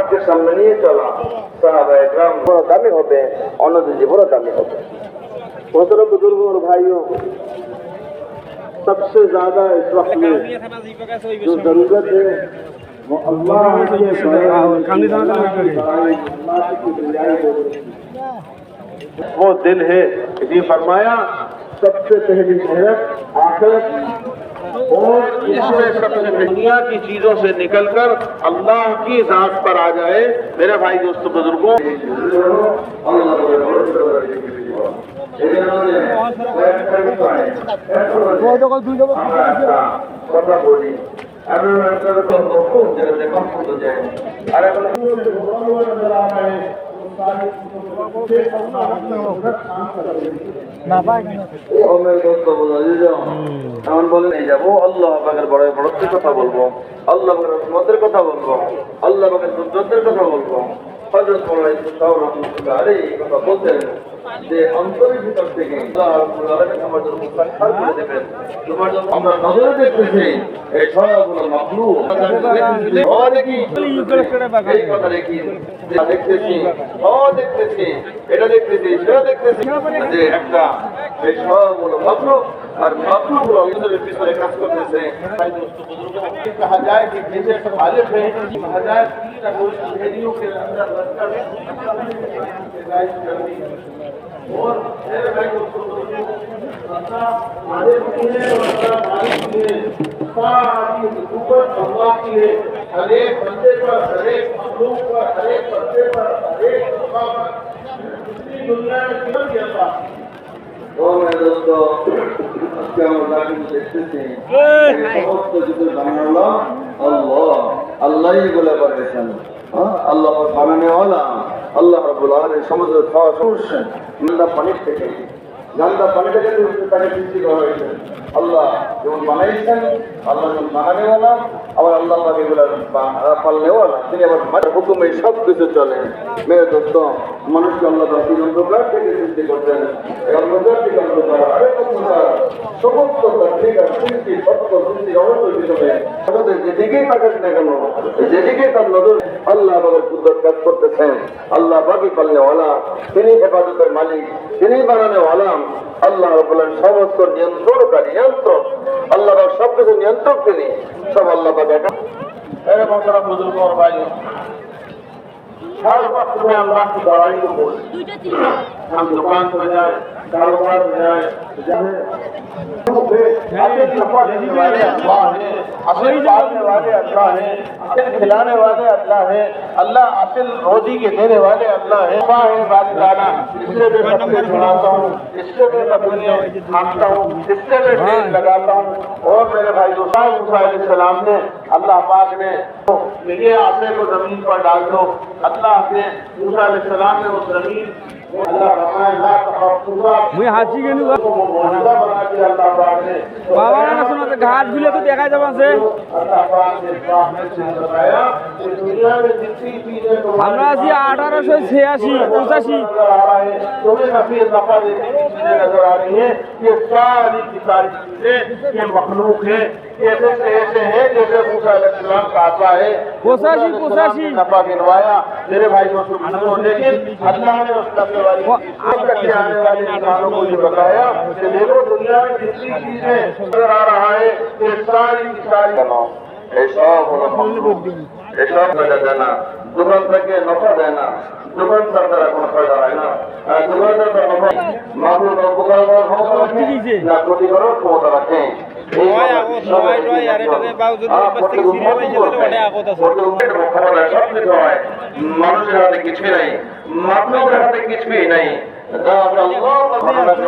ইসলামকে সামনে নিয়ে চলা সাহাবায়ে কেরাম বড় দামি হবে, অন্যদের বড় দামি হবে। मोहतरम बुजुर्गों और भाइयों, सबसे ज्यादा इस वक्त में जो जरूरत है वो अल्लाह वो दिल है। इसी फरमाया सबसे पहली मेहनत आखिरत और इसमें सबसे दुनिया की चीजों से निकलकर अल्लाह की जात पर आ जाए। मेरे भाई दोस्तों बुजुर्गों, কথা বলি এমন বলে নিয়ে যাবো, আল্লাহ পাকের বড় বড়ত্বের কথা বলবো, আল্লাহ পাকের রহমতের কথা বলবো, আল্লাহ পাকের কুদরতের কথা বলবো। হযরত মাওলানা ইসহাক রাহমাতুল্লাহ আলাইহি কথা বলতেন যে অন্তরের ভিতর থেকে আল্লাহ রাব্বুল আলামিন আমাদের মুখার করে দেবেন। তোমার যখন আমরা নজরে দেখতেছি এই সবগুলো মাখলুক এই কথা দেখি, দেখতেছি দেখতেছি এটা দেখতেছি সেটা দেখতেছি যে একটা এই সবগুলো মাখলুক আর মাখলুকগুলো আমাদের পিছনে কাজ করতেছে। कहा जाए कि जैसे खालिक है, कहा जाए भेड़ियों के अंदर और मेरे भाई को मालिक की है और मालिक की है, सारी हुकूमत अल्लाह की है। हर एक बंदे पर, हर एक मखलूक पर, हर एक बंदे पर, हर एक मकाम पर दुनिया में क्यों जाता। तो मेरे दोस्तों আজকে আমরা দেখতেছি সমস্ত কিছু বানানো আল্লাহ, আল্লাহই বলে পারেছেন। আল্লাহ বানানোওয়ালা আল্লাহ রাব্বুল আলামিন সমস্ত সমস্যা গন্ধা পানির থেকে তাকে সৃষ্টি করা হয়েছে। আল্লাহ যেমন বানাইছেন, আল্লাহ যেমন বানানোওয়ালা, আবার আল্লাহ পাক এগুলো পালনেওয়ালা, তিনি আবার হুকুমে সব কিছু চলে। মেরে দোস্ত, মানুষকে আল্লাহ তিন অন্ধকার থেকে সৃষ্টি করতেন। এই অন্ধকার থেকে অন্ধকার আরেক অন্ধকার সমস্ত তার ঠিক আর সৃষ্টি সত্য সৃষ্টি অবশ্যই হিসেবে যেদিকেই তাকাস না কেন, যেদিকেই তার নজর আল্লাহ পাকের কুদরত কাজ করতেছেন। আল্লাহ পাকই পালনেওয়ালা, তিনি হেফাজতের মালিক, তিনি বানানোওয়ালা। আল্লাহ রাব্বুল আলামিন সমস্ত নিয়ন্ত্রণকারী, নিয়ন্ত্রক আল্লাহ পাক, সবকিছু নিয়ন্ত্রক তিনি, সব আল্লাহ পাক একা। मेरे मोहतरम बुजुर्गों और भाइयों, हर वक्त में अल्लाह की बड़ाई को बोले। हम दुकान पर जाए, कारोबार में जाए, नफा देने वाले अल्लाह है, असल पालने वाले अल्लाह है, असल खिलाने वाले अल्लाह है, अल्लाह असल रोजी के देने वाले अल्लाह है। इससे मैं बकरे छुड़ाता हूँ, इससे मैं बकरियाँ खाता हूँ, इससे मैं ढेर लगाता हूँ। और मेरे भाई मूसा अलैहिस्सलाम ने, अल्लाह पाक ने ये आटे को जमीन पर डाल दो, अल्लाह ने मूसा अलैहिस्सलाम ने उस जमीन ঘাট গুলো তো দেখা যাবে। আমরা আছি 1886-85। मखलूक है ऐसे हैं जैसे मूसा अलैहिस्सलाम का आका है। 85 नफा गिनवाया मेरे भाई दोस्तों, लेकिन अल्लाह ने उस नफे वाली आने वाले इंसानों को ये बताया कि देखो दुनिया में जितनी चीजें नजर आ रहा है ये सारी की सारी এসব দেয় না, দোকান থেকে নফা দেয় না, দোকানদার দ্বারা কোনো ফায়দা হয় না, দোকানদার দ্বারা নফা মাহবুব উপকার না ক্ষতিকরণ ক্ষমতা রাখে। মানুষের হাতে কিছুই নাই, মানবের হাতে কিছুই নাই।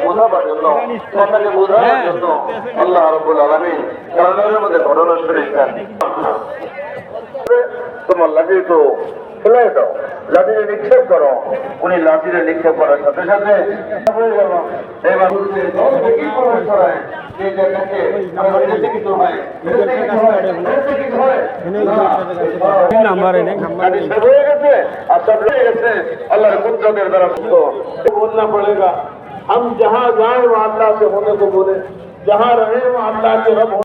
বোঝাবার জন্য, কথাকে বোঝানোর জন্য আল্লাহ রাব্বুল আলামিন কালামের মধ্যে ঘটনা শুনেছেন। তোমার লাঠি তো ফেলে দাও, লাঠিতে নিক্ষেপ করো। উনি লাঠিতে নিক্ষেপ করার সাথে সাথে হয়ে গেল। এবার अल्लाह कुदरत द्वारा बोलना पड़ेगा। हम जहाँ जाए वहाँ अल्लाह से होने को बोले, जहाँ रहे वहाँ अल्लाह के रब